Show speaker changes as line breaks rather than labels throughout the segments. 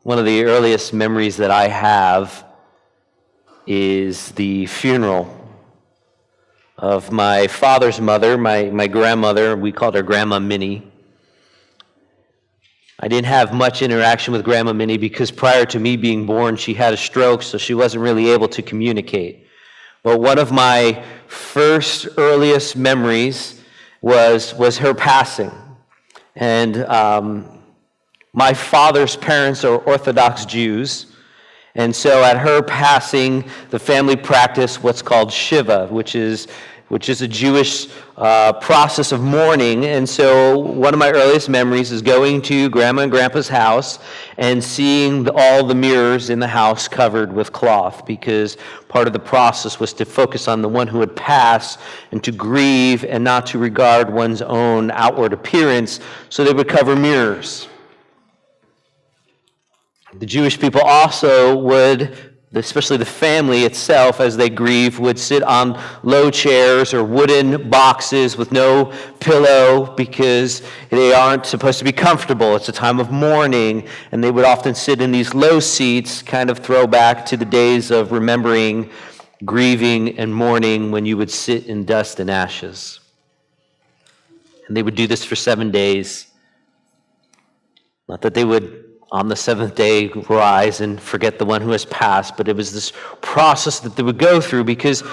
One of the earliest memories that I have is the funeral of my father's mother, my grandmother. We called her Grandma Minnie. I didn't have much interaction with Grandma Minnie because prior to me being born, she had a stroke, so she wasn't really able to communicate. But one of my first earliest memories was her passing. And my father's parents are Orthodox Jews, and so at her passing, the family practiced what's called Shiva, which is a Jewish process of mourning. And so one of my earliest memories is going to Grandma and Grandpa's house and seeing all the mirrors in the house covered with cloth, because part of the process was to focus on the one who had passed and to grieve and not to regard one's own outward appearance, so they would cover mirrors. The Jewish people also would, especially the family itself, as they grieve, would sit on low chairs or wooden boxes with no pillow because they aren't supposed to be comfortable. It's a time of mourning, and they would often sit in these low seats, kind of throwback to the days of remembering, grieving, and mourning when you would sit in dust and ashes. And they would do this for 7 days. Not that they would on the seventh day rise and forget the one who has passed, but it was this process that they would go through because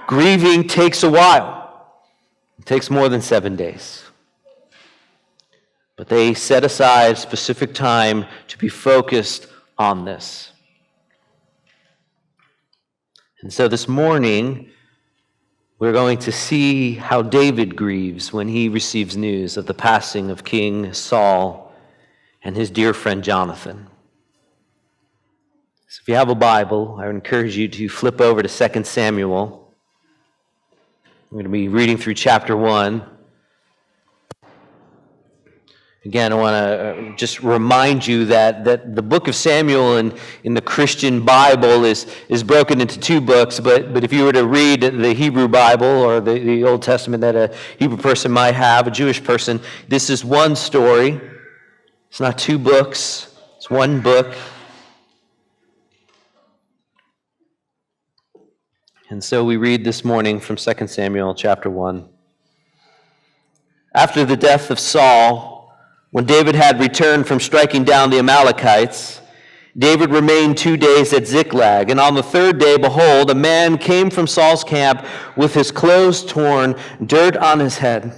grieving takes a while. It takes more than 7 days. But they set aside specific time to be focused on this. And so this morning, we're going to see how David grieves when he receives news of the passing of King Saul and his dear friend Jonathan. So if you have a Bible, I would encourage you to flip over to 2 Samuel. I'm going to be reading through chapter 1. Again, I want to just remind you that the book of Samuel in the Christian Bible is broken into 2 books, but if you were to read the Hebrew Bible or the Old Testament that a Hebrew person might have, a Jewish person, this is one story. It's not 2 books, it's 1 book. And so we read this morning from 2 Samuel chapter 1. After the death of Saul, when David had returned from striking down the Amalekites, David remained 2 days at Ziklag, and on the 3rd day, behold, a man came from Saul's camp with his clothes torn, dirt on his head.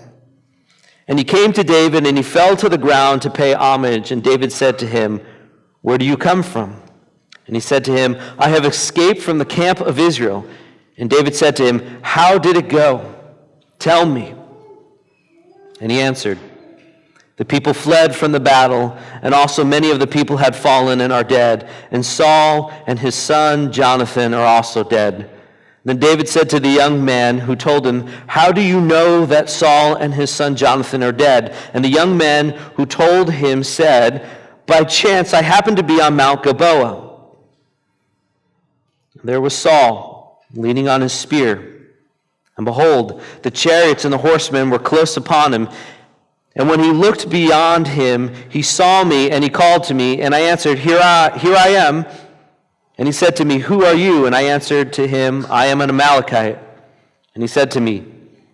And he came to David, and he fell to the ground to pay homage. And David said to him, "Where do you come from?" And he said to him, "I have escaped from the camp of Israel." And David said to him, "How did it go? Tell me." And he answered, "The people fled from the battle, and also many of the people had fallen and are dead. And Saul and his son Jonathan are also dead." Then David said to the young man who told him, "How do you know that Saul and his son Jonathan are dead?" And the young man who told him said, "By chance I happened to be on Mount Gilboa." There was Saul leaning on his spear. And behold, the chariots and the horsemen were close upon him. And when he looked beyond him, he saw me, and he called to me, and I answered, Here I am." And he said to me, "Who are you?" And I answered to him, "I am an Amalekite." And he said to me,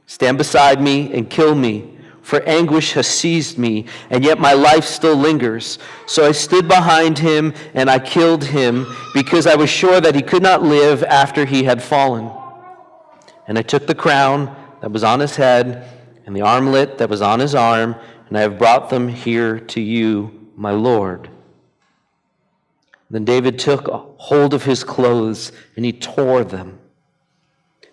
"Stand beside me and kill me, for anguish has seized me, and yet my life still lingers." So I stood behind him, and I killed him, because I was sure that he could not live after he had fallen. And I took the crown that was on his head, and the armlet that was on his arm, and I have brought them here to you, my Lord. Then David took hold of his clothes, and he tore them.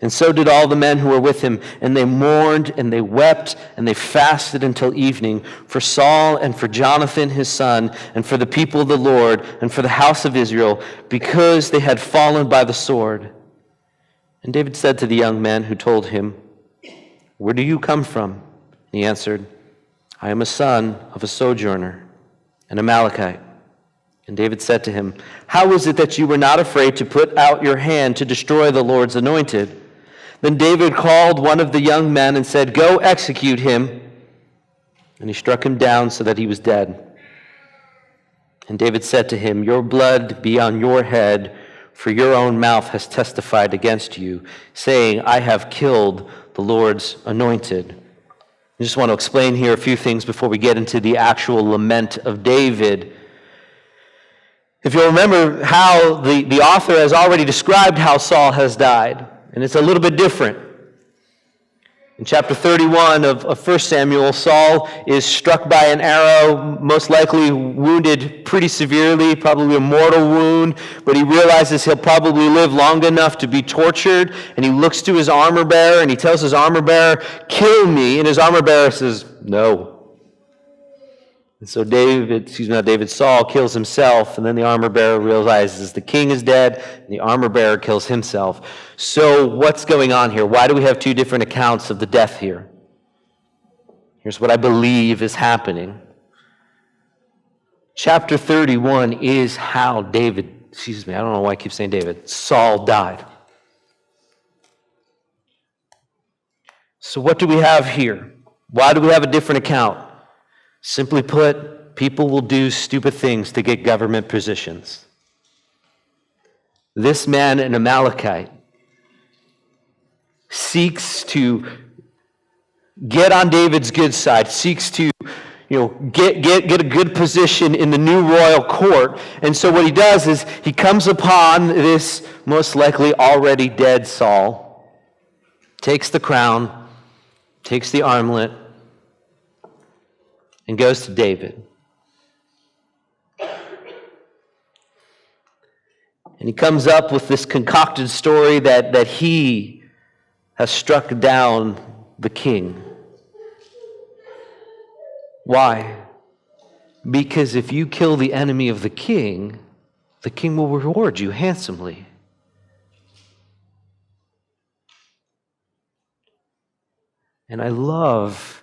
And so did all the men who were with him, and they mourned, and they wept, and they fasted until evening for Saul and for Jonathan his son, and for the people of the Lord, and for the house of Israel, because they had fallen by the sword. And David said to the young man who told him, "Where do you come from?" And he answered, "I am a son of a sojourner, an Amalekite." And David said to him, "How is it that you were not afraid to put out your hand to destroy the Lord's anointed?" Then David called one of the young men and said, "Go execute him." And he struck him down so that he was dead. And David said to him, "Your blood be on your head, for your own mouth has testified against you, saying, I have killed the Lord's anointed." I just want to explain here a few things before we get into the actual lament of David. If you'll remember how the author has already described how Saul has died, and it's a little bit different. In chapter 31 of 1 Samuel, Saul is struck by an arrow, most likely wounded pretty severely, probably a mortal wound, but he realizes he'll probably live long enough to be tortured, and he looks to his armor bearer, and he tells his armor bearer, "Kill me," and his armor bearer says, "No." And so Saul kills himself, and then the armor bearer realizes the king is dead, and the armor bearer kills himself. So what's going on here? Why do we have two different accounts of the death here? Here's what I believe is happening. Chapter 31 is how I don't know why I keep saying David, Saul died. So what do we have here? Why do we have a different account? Simply put, people will do stupid things to get government positions. This man, an Amalekite, seeks to get on David's good side, seeks to get a good position in the new royal court. And so what he does is he comes upon this most likely already dead Saul, takes the crown, takes the armlet, and goes to David. And he comes up with this concocted story that he has struck down the king. Why? Because if you kill the enemy of the king will reward you handsomely. And I love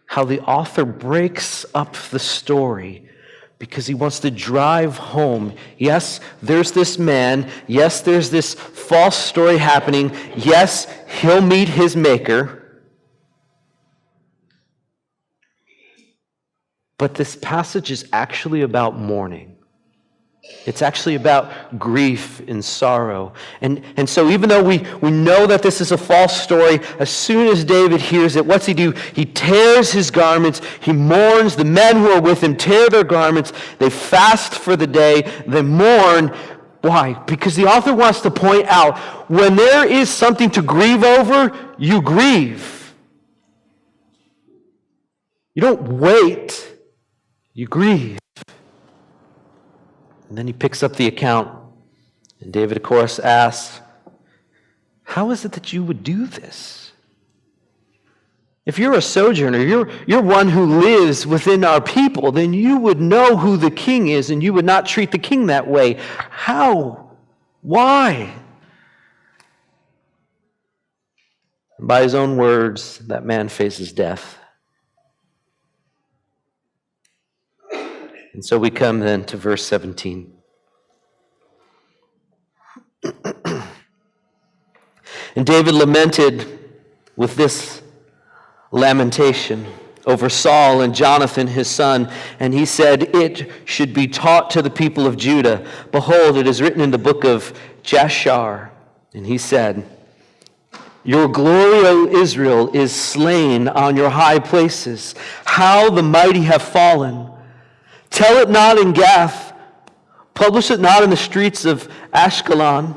how the author breaks up the story because he wants to drive home. Yes, there's this man. Yes, there's this false story happening. Yes, he'll meet his maker. But this passage is actually about mourning. It's actually about grief and sorrow. And so even though we know that this is a false story, as soon as David hears it, what's he do? He tears his garments. He mourns. The men who are with him tear their garments. They fast for the day. They mourn. Why? Because the author wants to point out, when there is something to grieve over, you grieve. You don't wait. You grieve. And then he picks up the account. And David, of course, asks, how is it that you would do this? If you're a sojourner, you're one who lives within our people, then you would know who the king is, and you would not treat the king that way. How? Why? And by his own words, that man faces death. And so we come then to verse 17. And David lamented with this lamentation over Saul and Jonathan his son, and he said, "It should be taught to the people of Judah. Behold, it is written in the book of Jashar." And he said, "Your glory, O Israel, is slain on your high places. How the mighty have fallen. Tell it not in Gath, publish it not in the streets of Ashkelon,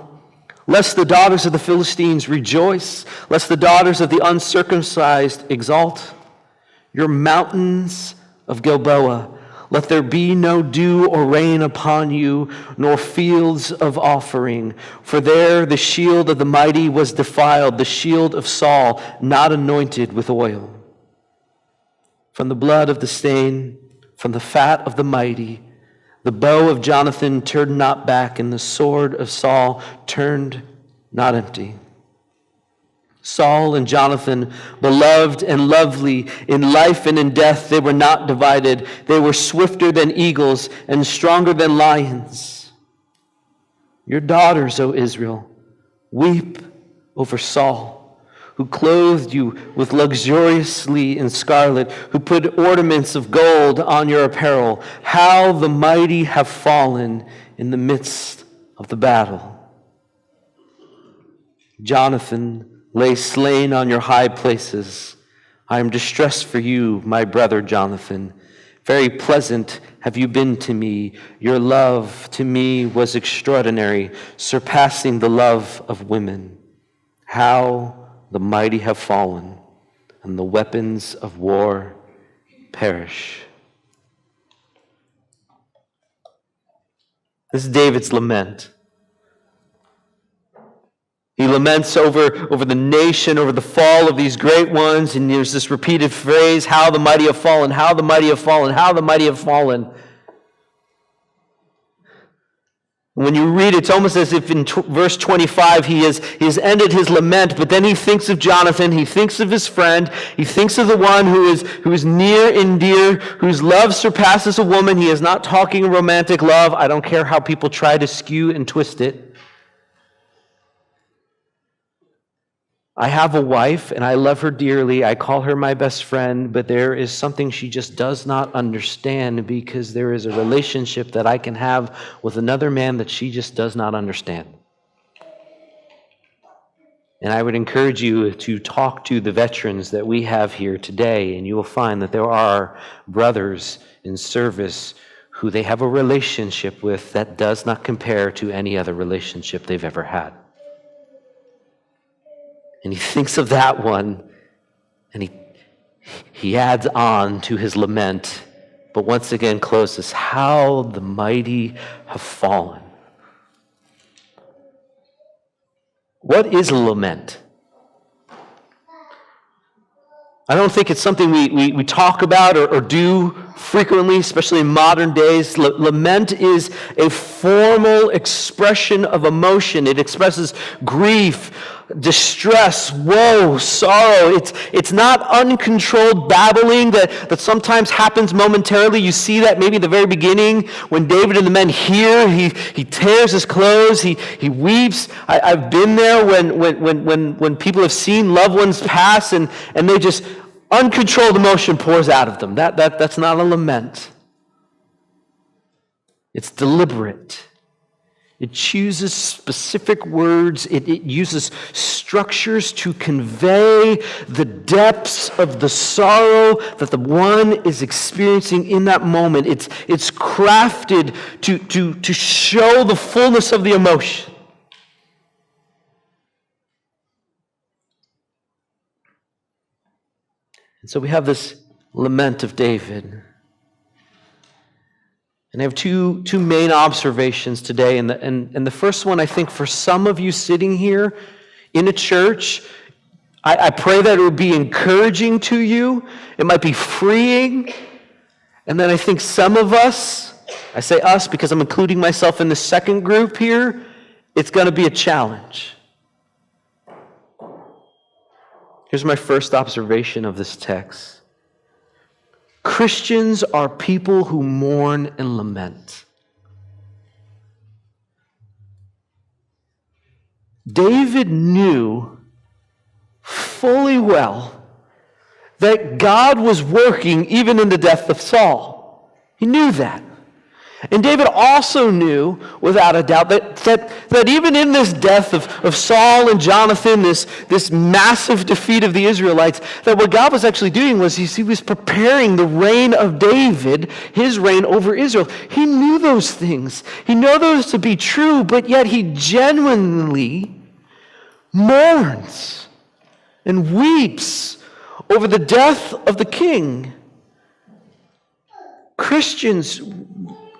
lest the daughters of the Philistines rejoice, lest the daughters of the uncircumcised exult. Your mountains of Gilboa, let there be no dew or rain upon you, nor fields of offering. For there the shield of the mighty was defiled, the shield of Saul, not anointed with oil. From the blood of the stain, from the fat of the mighty, the bow of Jonathan turned not back, and the sword of Saul turned not empty. Saul and Jonathan, beloved and lovely, in life and in death they were not divided. They were swifter than eagles and stronger than lions. Your daughters, O Israel, weep over Saul, who clothed you with luxuriously in scarlet, who put ornaments of gold on your apparel. How the mighty have fallen in the midst of the battle. Jonathan lay slain on your high places. I am distressed for you, my brother Jonathan. Very pleasant have you been to me. Your love to me was extraordinary, surpassing the love of women. How the mighty have fallen, and the weapons of war perish. This is David's lament. He laments over the nation, over the fall of these great ones, and there's this repeated phrase, how the mighty have fallen, how the mighty have fallen, how the mighty have fallen. When you read it, it's almost as if in verse 25 he has ended his lament, but then he thinks of Jonathan, he thinks of his friend, he thinks of the one who is near and dear, whose love surpasses a woman. He is not talking romantic love. I don't care how people try to skew and twist it. I have a wife, and I love her dearly. I call her my best friend, but there is something she just does not understand, because there is a relationship that I can have with another man that she just does not understand. And I would encourage you to talk to the veterans that we have here today, and you will find that there are brothers in service who they have a relationship with that does not compare to any other relationship they've ever had. And he thinks of that one, and he adds on to his lament, but once again closes, how the mighty have fallen. What is a lament? I don't think it's something we talk about or do frequently, especially in modern days. Lament is a formal expression of emotion. It expresses grief, distress, woe, sorrow. It's not uncontrolled babbling that sometimes happens momentarily. You see that maybe at the very beginning when David and the men hear, he tears his clothes, he weeps. I've been there when people have seen loved ones pass and they just uncontrolled emotion pours out of them. That's not a lament. It's deliberate. It chooses specific words. It uses structures to convey the depths of the sorrow that the one is experiencing in that moment. It's crafted to show the fullness of the emotion. And so we have this lament of David. And I have two main observations today. And the first one, I think for some of you sitting here in a church, I pray that it would be encouraging to you. It might be freeing. And then I think some of us, I say us because I'm including myself in the second group here, it's going to be a challenge. Here's my first observation of this text. Christians are people who mourn and lament. David knew fully well that God was working even in the death of Saul. He knew that. And David also knew, without a doubt, that even in this death of Saul and Jonathan, this massive defeat of the Israelites, that what God was actually doing was he was preparing the reign of David, his reign over Israel. He knew those things. He knew those to be true, but yet he genuinely mourns and weeps over the death of the king. Christians,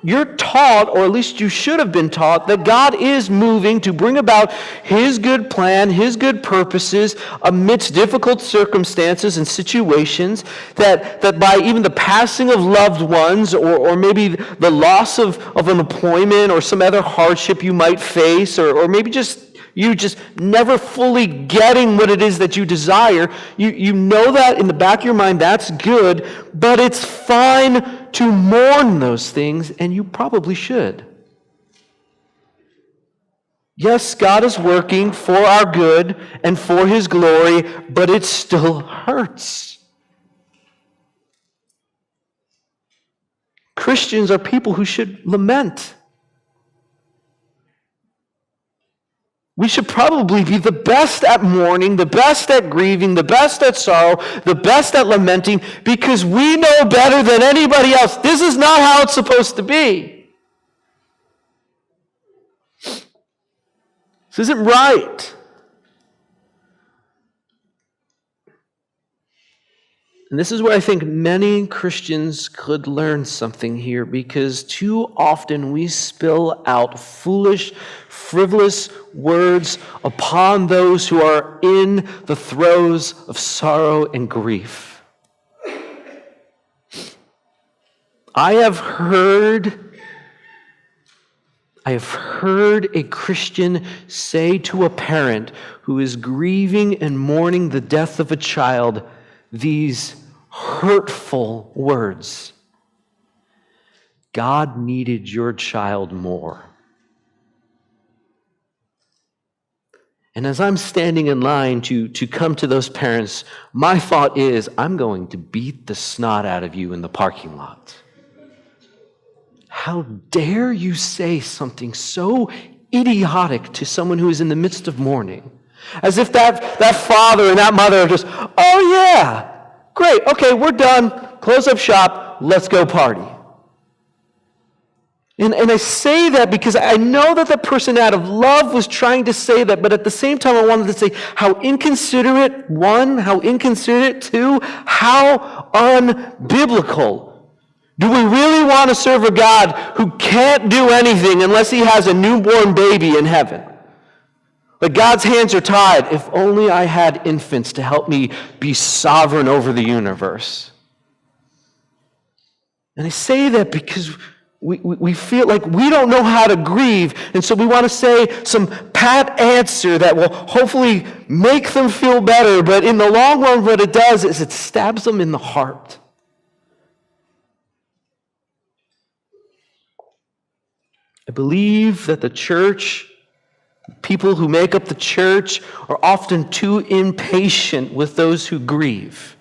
you're taught, or at least you should have been taught, that God is moving to bring about His good plan, His good purposes amidst difficult circumstances and situations, that by even the passing of loved ones or maybe the loss of an employment or some other hardship you might face, or maybe you just never fully getting what it is that you desire, you know that in the back of your mind, that's good, but it's fine to mourn those things, and you probably should. Yes, God is working for our good and for his glory, but it still hurts. Christians are people who should lament. We should probably be the best at mourning, the best at grieving, the best at sorrow, the best at lamenting, because we know better than anybody else. This is not how it's supposed to be. This isn't right. And this is where I think many Christians could learn something here, because too often we spill out foolish, frivolous words upon those who are in the throes of sorrow and grief. I have heard a Christian say to a parent who is grieving and mourning the death of a child these hurtful words: God needed your child more. And as I'm standing in line to come to those parents, my thought is, I'm going to beat the snot out of you in the parking lot. How dare you say something so idiotic to someone who is in the midst of mourning? As if that father and that mother are just, oh yeah, great, okay, we're done, close up shop, let's go party. And I say that because I know that the person out of love was trying to say that, but at the same time I wanted to say how inconsiderate, one, how inconsiderate, two, how unbiblical. Do we really want to serve a God who can't do anything unless he has a newborn baby in heaven? But God's hands are tied. If only I had infants to help me be sovereign over the universe. And I say that because we feel like we don't know how to grieve, and so we want to say some pat answer that will hopefully make them feel better, but in the long run what it does is it stabs them in the heart. I believe that the church, people who make up the church, are often too impatient with those who grieve.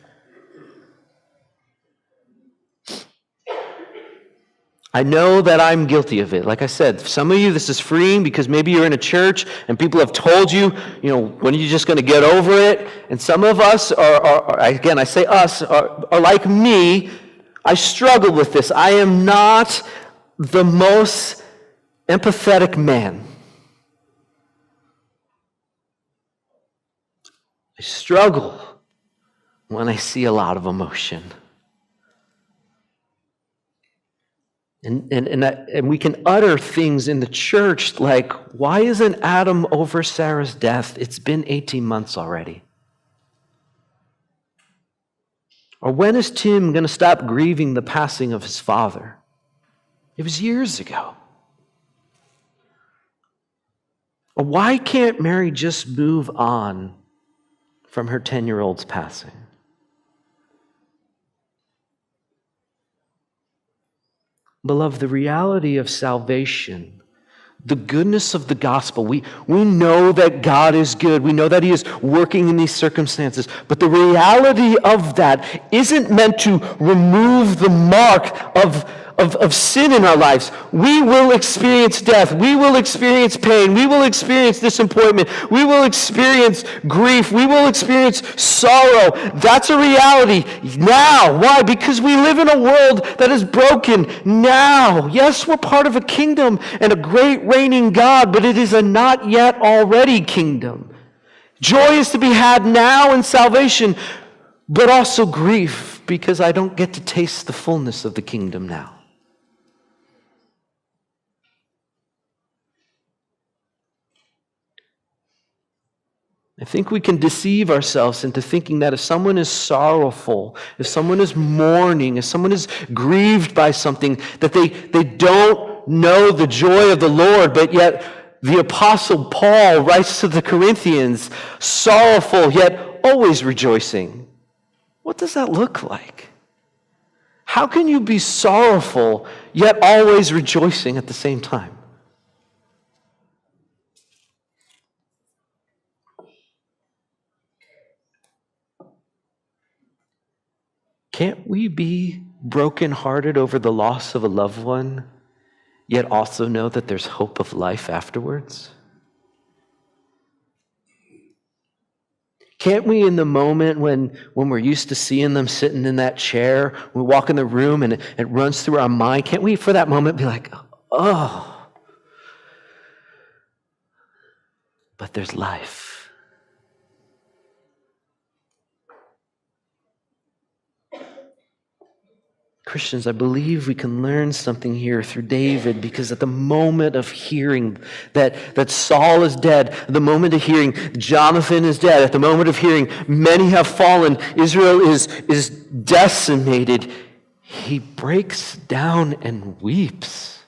I know that I'm guilty of it. Like I said, some of you, this is freeing because maybe you're in a church and people have told you, when are you just going to get over it? And some of us are again, I say us, are like me. I struggle with this. I am not the most empathetic man. I struggle when I see a lot of emotion. And we can utter things in the church like, why isn't Adam over Sarah's death? It's been 18 months already. Or when is Tim going to stop grieving the passing of his father? It was years ago. Or why can't Mary just move on from her 10-year-old's passing? Beloved, the reality of salvation, the goodness of the gospel, we know that God is good. We know that he is working in these circumstances. But the reality of that isn't meant to remove the mark of sin in our lives. We will experience death. We will experience pain. We will experience disappointment. We will experience grief. We will experience sorrow. That's a reality now. Why? Because we live in a world that is broken now. Yes, we're part of a kingdom and a great reigning God, but it is a not yet already kingdom. Joy is to be had now in salvation, but also grief because I don't get to taste the fullness of the kingdom now. I think we can deceive ourselves into thinking that if someone is sorrowful, if someone is mourning, if someone is grieved by something, that they don't know the joy of the Lord, but yet the Apostle Paul writes to the Corinthians, sorrowful yet always rejoicing. What does that look like? How can you be sorrowful yet always rejoicing at the same time? Can't we be brokenhearted over the loss of a loved one, yet also know that there's hope of life afterwards? Can't we, in the moment when we're used to seeing them sitting in that chair, we walk in the room and it runs through our mind, can't we for that moment be like, oh, but there's life? Christians, I believe we can learn something here through David, because at the moment of hearing that Saul is dead, at the moment of hearing Jonathan is dead, at the moment of hearing many have fallen, Israel is decimated, he breaks down and weeps.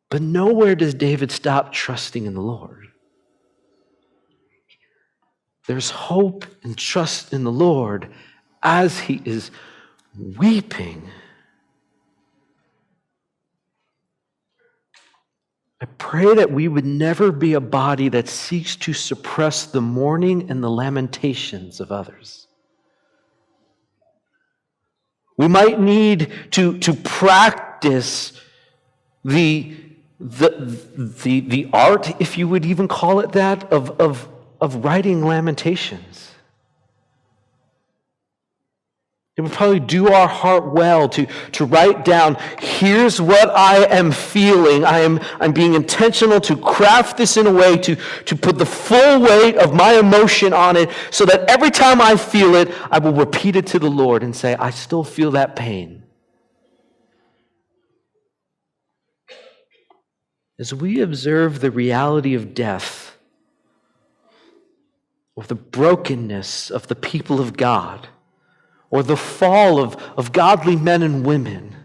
But nowhere does David stop trusting in the Lord. There's hope and trust in the Lord as he is weeping. I pray that we would never be a body that seeks to suppress the mourning and the lamentations of others. We might need to practice the art, if you would even call it that, of writing lamentations. It would probably do our heart well to write down, here's what I am feeling. I'm being intentional to craft this in a way to put the full weight of my emotion on it, so that every time I feel it, I will repeat it to the Lord and say, I still feel that pain. As we observe the reality of death, or the brokenness of the people of God, or the fall of godly men and women,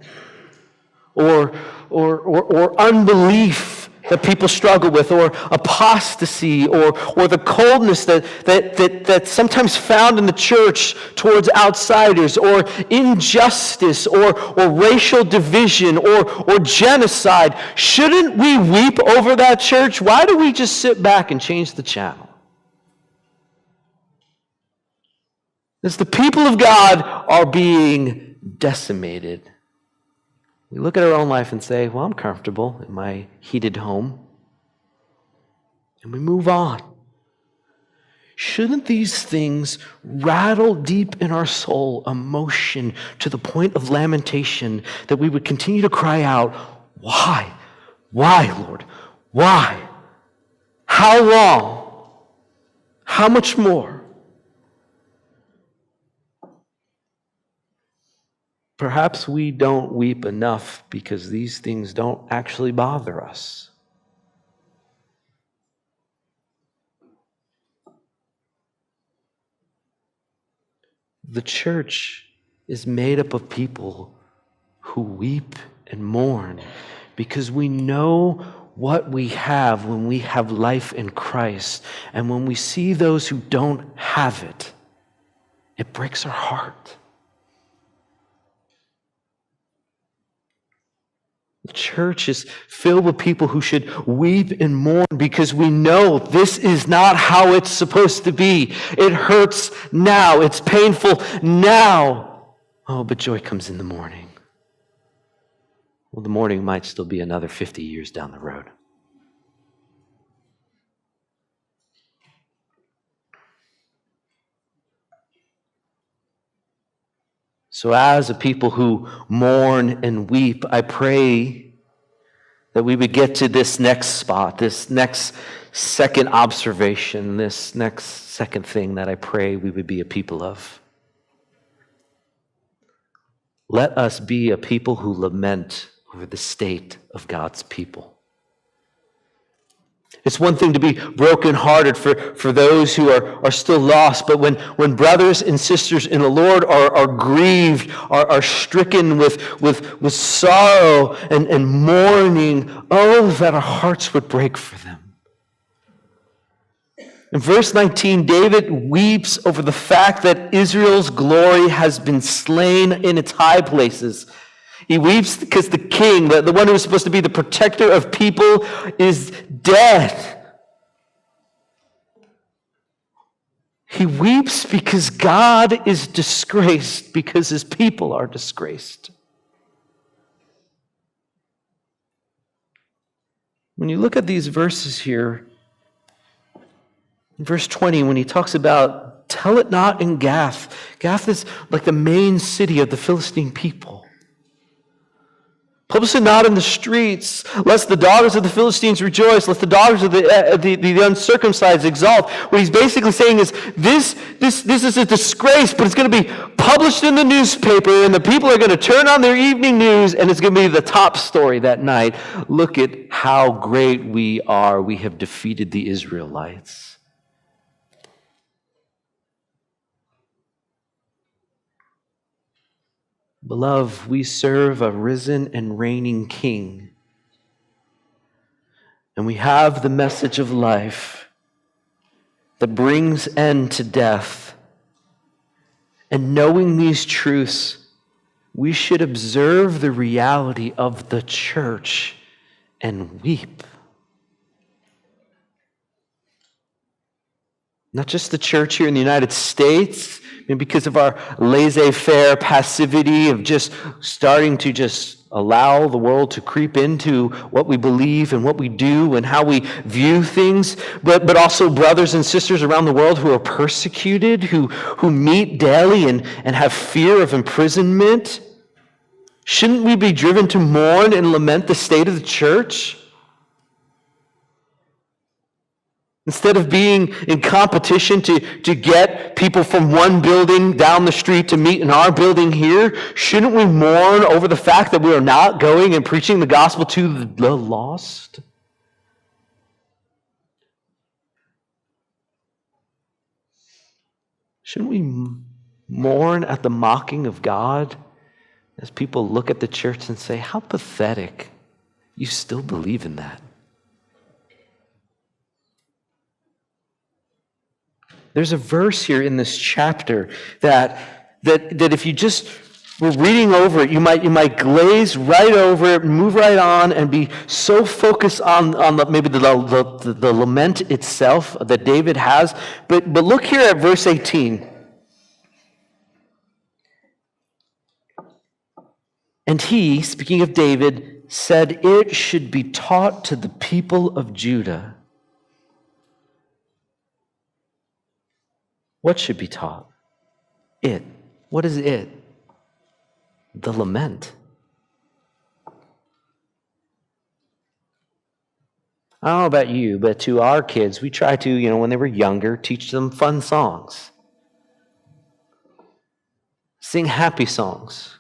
or unbelief that people struggle with, or apostasy, or the coldness that's sometimes found in the church towards outsiders, or injustice, or racial division, or genocide. Shouldn't we weep over that, church? Why do we just sit back and change the channel? As the people of God are being decimated, we look at our own life and say, well, I'm comfortable in my heated home. And we move on. Shouldn't these things rattle deep in our soul emotion to the point of lamentation, that we would continue to cry out, why? Why, Lord? Why? How long? How much more? Perhaps we don't weep enough because these things don't actually bother us. The church is made up of people who weep and mourn because we know what we have when we have life in Christ. And when we see those who don't have it, it breaks our heart. The church is filled with people who should weep and mourn because we know this is not how it's supposed to be. It hurts now. It's painful now. Oh, but joy comes in the morning. Well, the morning might still be another 50 years down the road. So as a people who mourn and weep, I pray that we would get to this next spot, this next second observation, this next second thing that I pray we would be a people of. Let us be a people who lament over the state of God's people. It's one thing to be brokenhearted for those who are still lost, but when brothers and sisters in the Lord are grieved, are stricken with sorrow and mourning, oh, that our hearts would break for them. In verse 19, David weeps over the fact that Israel's glory has been slain in its high places. He weeps because the king, the one who is supposed to be the protector of people, is dead. He weeps because God is disgraced, because his people are disgraced. When you look at these verses here, in verse 20, when he talks about, tell it not in Gath. Gath is like the main city of the Philistine people. Publish it not in the streets, lest the daughters of the Philistines rejoice, lest the daughters of the uncircumcised exalt. What he's basically saying is, this is a disgrace, but it's going to be published in the newspaper, and the people are going to turn on their evening news, and it's going to be the top story that night. Look at how great we are. We have defeated the Israelites. Beloved, we serve a risen and reigning King. And we have the message of life that brings end to death. And knowing these truths, we should observe the reality of the church and weep. Not just the church here in the United States, because of our laissez-faire passivity of just starting to just allow the world to creep into what we believe and what we do and how we view things, but also brothers and sisters around the world who are persecuted, who meet daily and have fear of imprisonment. Shouldn't we be driven to mourn and lament the state of the church? Instead of being in competition to get people from one building down the street to meet in our building here, shouldn't we mourn over the fact that we are not going and preaching the gospel to the lost? Shouldn't we mourn at the mocking of God as people look at the church and say, how pathetic, you still believe in that? There's a verse here in this chapter that if you just were reading over it, you might glaze right over it, move right on, and be so focused on the lament itself that David has. But look here at verse 18. And he, speaking of David, said it should be taught to the people of Judah. What should be taught? It. What is it? The lament. I don't know about you, but to our kids, we try to, when they were younger, teach them fun songs. Sing happy songs.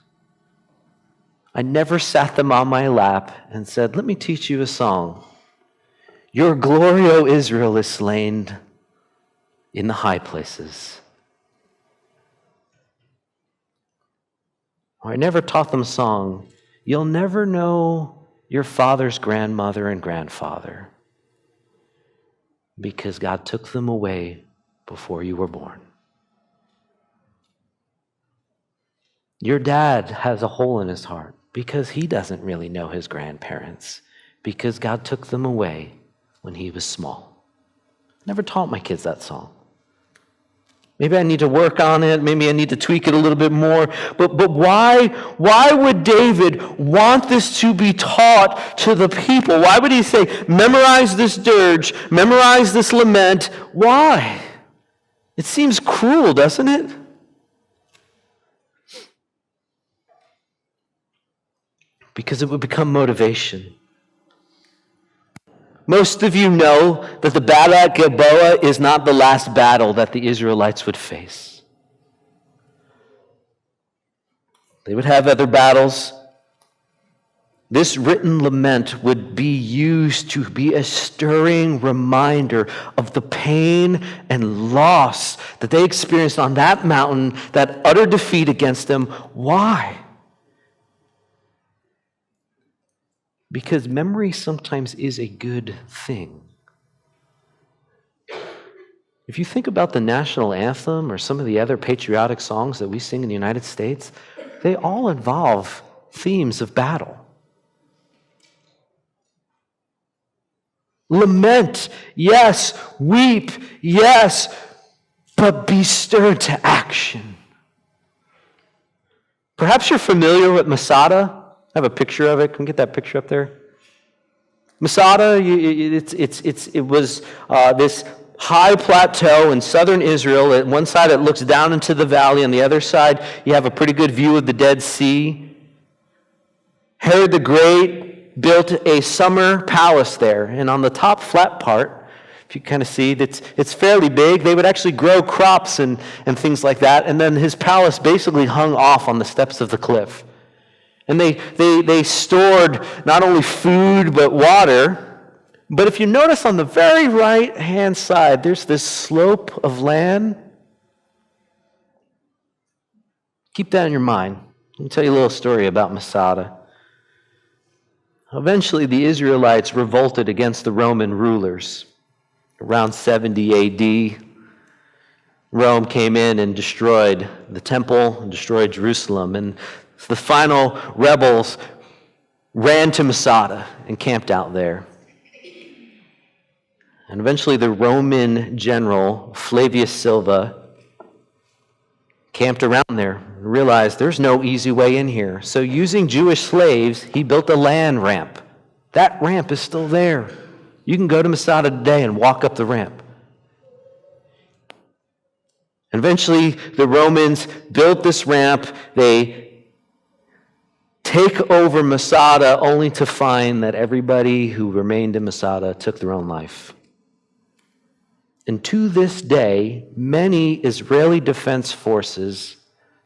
I never sat them on my lap and said, let me teach you a song. Your glory, O Israel, is slain in the high places. Or I never taught them a song. You'll never know your father's grandmother and grandfather because God took them away before you were born. Your dad has a hole in his heart because he doesn't really know his grandparents because God took them away when he was small. Never taught my kids that song. Maybe I need to work on it. Maybe I need to tweak it a little bit more. But why would David want this to be taught to the people? Why would he say, memorize this dirge, memorize this lament? Why? It seems cruel, doesn't it? Because it would become motivation. Most of you know that the battle at Gilboa is not the last battle that the Israelites would face. They would have other battles. This written lament would be used to be a stirring reminder of the pain and loss that they experienced on that mountain, that utter defeat against them. Why? Because memory sometimes is a good thing. If you think about the national anthem or some of the other patriotic songs that we sing in the United States, they all involve themes of battle. Lament, yes. Weep, yes. but be stirred to action. Perhaps you're familiar with Masada. I have a picture of it. Can we get that picture up there? Masada, it was this high plateau in southern Israel. At one side it looks down into the valley. On the other side you have a pretty good view of the Dead Sea. Herod the Great built a summer palace there. And on the top flat part, if you kind of see, it's fairly big. They would actually grow crops and things like that. And then his palace basically hung off on the steps of the cliff. And they stored not only food but water. But if you notice on the very right-hand side, there's this slope of land. Keep that in your mind. Let me tell you a little story about Masada. Eventually, the Israelites revolted against the Roman rulers. Around 70 A.D., Rome came in and destroyed the temple and destroyed Jerusalem. And the final rebels ran to Masada and camped out there. And eventually the Roman general, Flavius Silva, camped around there and realized there's no easy way in here. So using Jewish slaves, he built a land ramp. That ramp is still there. You can go to Masada today and walk up the ramp. And eventually the Romans built this ramp. They take over Masada only to find that everybody who remained in Masada took their own life. And to this day, many Israeli defense forces,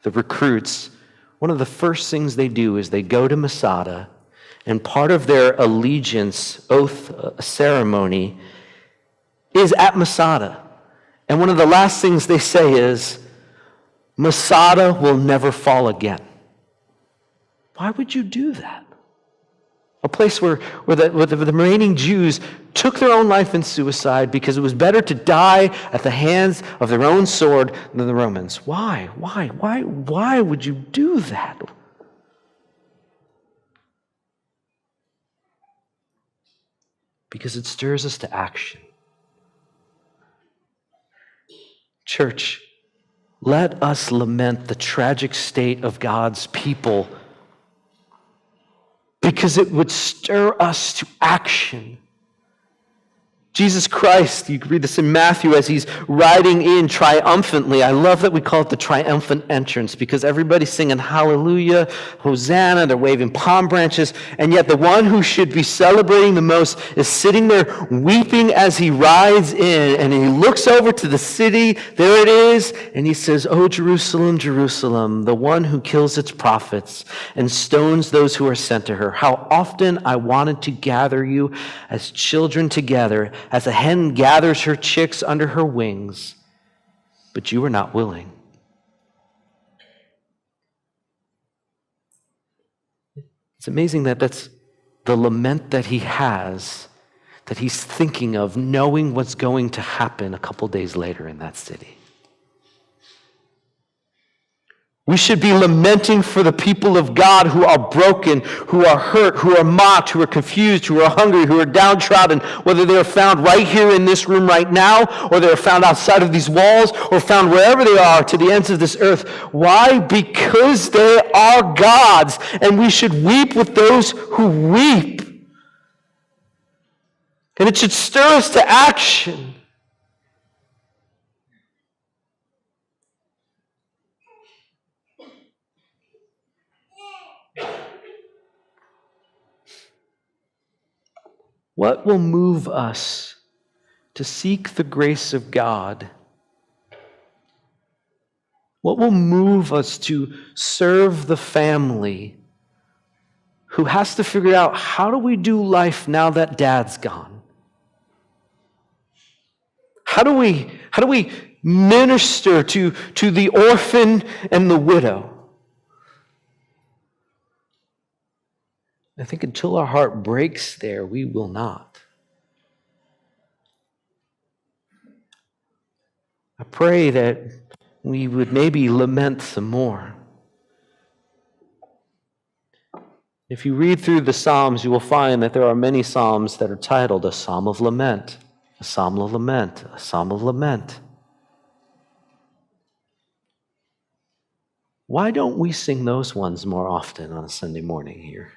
the recruits, one of the first things they do is they go to Masada, and part of their allegiance oath ceremony is at Masada. And one of the last things they say is, Masada will never fall again. Why would you do that? A place where the remaining Jews took their own life in suicide because it was better to die at the hands of their own sword than the Romans. Why? Why would you do that? Because it stirs us to action. Church, let us lament the tragic state of God's people, because it would stir us to action. Jesus Christ, you can read this in Matthew as he's riding in triumphantly. I love that we call it the triumphant entrance, because everybody's singing hallelujah, Hosanna, they're waving palm branches, and yet the one who should be celebrating the most is sitting there weeping as he rides in, and he looks over to the city, there it is, and he says, "Oh, Jerusalem, Jerusalem, the one who kills its prophets and stones those who are sent to her. How often I wanted to gather you as children together, as a hen gathers her chicks under her wings, but you were not willing." It's amazing that that's the lament that he has, that he's thinking of, knowing what's going to happen a couple days later in that city. We should be lamenting for the people of God who are broken, who are hurt, who are mocked, who are confused, who are hungry, who are downtrodden, whether they are found right here in this room right now, or they are found outside of these walls, or found wherever they are to the ends of this earth. Why? Because they are God's, and we should weep with those who weep. And it should stir us to action. What will move us to seek the grace of God? What will move us to serve the family who has to figure out, how do we do life now that Dad's gone? How do we minister to the orphan and the widow? I think until our heart breaks there, we will not. I pray that we would maybe lament some more. If you read through the Psalms, you will find that there are many Psalms that are titled a Psalm of Lament, a Psalm of Lament, a Psalm of Lament. Why don't we sing those ones more often on a Sunday morning here?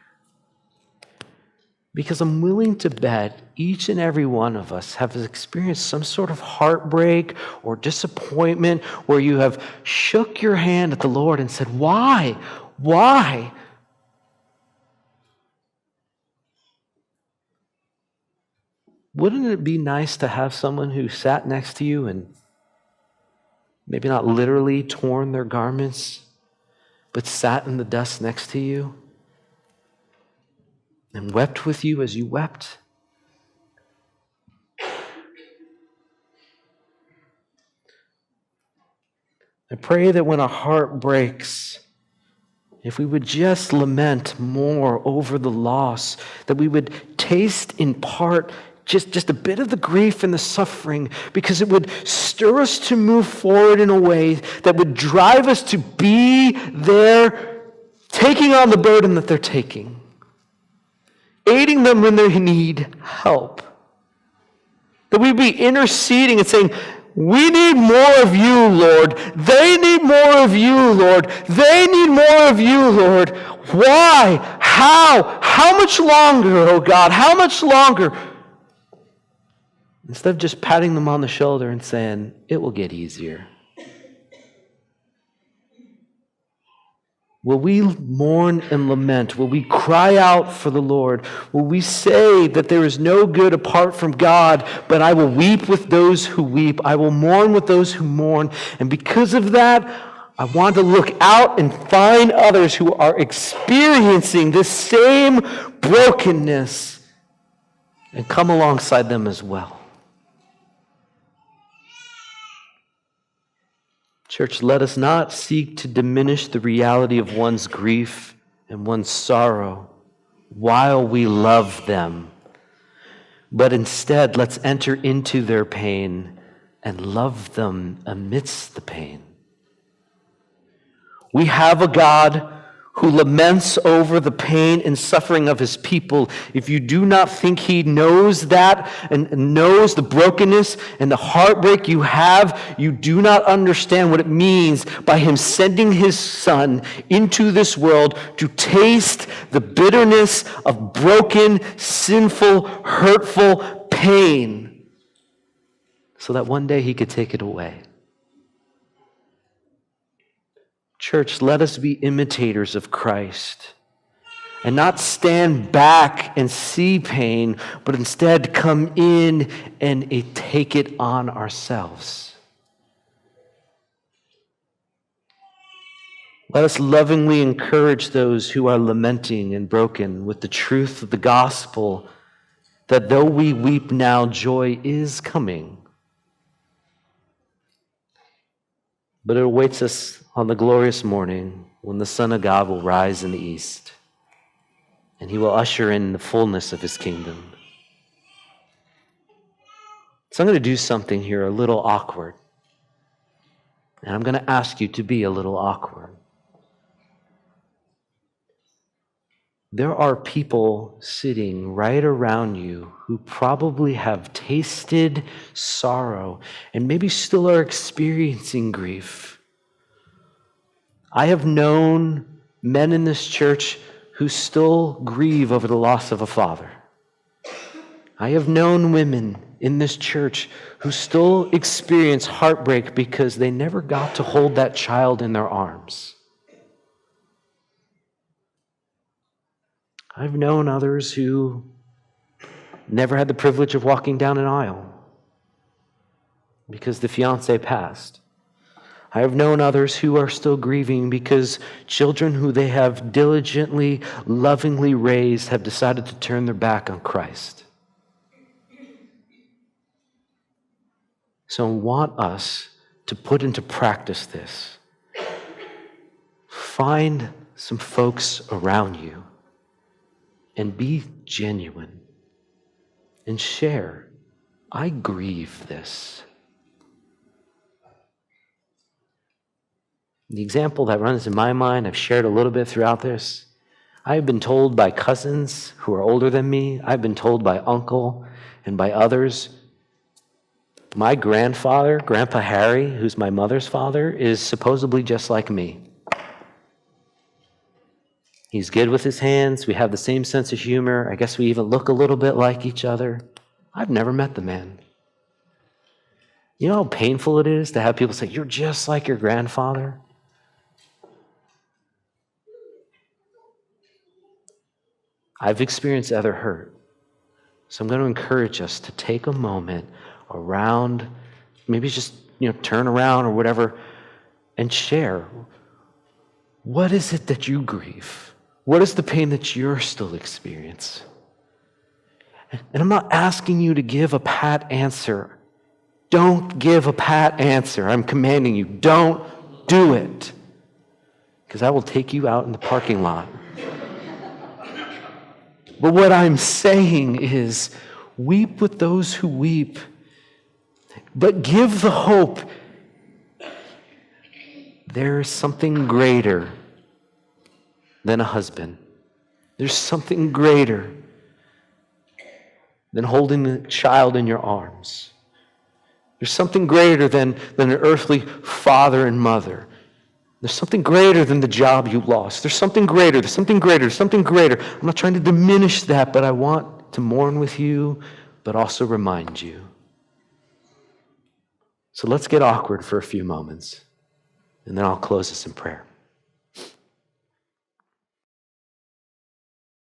Because I'm willing to bet each and every one of us have experienced some sort of heartbreak or disappointment where you have shook your hand at the Lord and said, why? Why? Wouldn't it be nice to have someone who sat next to you and maybe not literally torn their garments, but sat in the dust next to you and wept with you as you wept? I pray that when our heart breaks, if we would just lament more over the loss, that we would taste in part just a bit of the grief and the suffering, because it would stir us to move forward in a way that would drive us to be there, taking on the burden that they're taking, aiding them when they need help. That we'd be interceding and saying, we need more of you, Lord. They need more of you, Lord. They need more of you, Lord. Why? How? How much longer, oh God? How much longer? Instead of just patting them on the shoulder and saying, it will get easier. Will we mourn and lament? Will we cry out for the Lord? Will we say that there is no good apart from God, but I will weep with those who weep. I will mourn with those who mourn. And because of that, I want to look out and find others who are experiencing this same brokenness and come alongside them as well. Church, let us not seek to diminish the reality of one's grief and one's sorrow while we love them, but instead let's enter into their pain and love them amidst the pain. We have a God who laments over the pain and suffering of his people. If you do not think he knows that and knows the brokenness and the heartbreak you have, you do not understand what it means by him sending his son into this world to taste the bitterness of broken, sinful, hurtful pain so that one day he could take it away. Church, let us be imitators of Christ and not stand back and see pain, but instead come in and take it on ourselves. Let us lovingly encourage those who are lamenting and broken with the truth of the gospel that though we weep now, joy is coming. But it awaits us on the glorious morning when the Son of God will rise in the east and he will usher in the fullness of his kingdom. So I'm going to do something here a little awkward. And I'm going to ask you to be a little awkward. There are people sitting right around you who probably have tasted sorrow and maybe still are experiencing grief. I have known men in this church who still grieve over the loss of a father. I have known women in this church who still experience heartbreak because they never got to hold that child in their arms. I've known others who never had the privilege of walking down an aisle because the fiancé passed. I have known others who are still grieving because children who they have diligently, lovingly raised have decided to turn their back on Christ. So I want us to put into practice this. Find some folks around you and be genuine and share. I grieve this. The example that runs in my mind, I've shared a little bit throughout this. I've been told by cousins who are older than me, I've been told by uncle and by others, my grandfather, Grandpa Harry, who's my mother's father, is supposedly just like me. He's good with his hands. We have the same sense of humor. I guess we even look a little bit like each other. I've never met the man. You know how painful it is to have people say, "You're just like your grandfather"? I've experienced other hurt. So I'm going to encourage us to take a moment around, maybe just turn around or whatever, and share. What is it that you grieve? What is the pain that you're still experiencing? And I'm not asking you to give a pat answer. Don't give a pat answer. I'm commanding you, don't do it. Because I will take you out in the parking lot. But what I'm saying is, weep with those who weep, but give the hope. There is something greater than a husband. There's something greater than holding the child in your arms. There's something greater than an earthly father and mother. There's something greater than the job you lost. There's something greater, there's something greater, there's something greater. I'm not trying to diminish that, but I want to mourn with you, but also remind you. So let's get awkward for a few moments, and then I'll close this in prayer.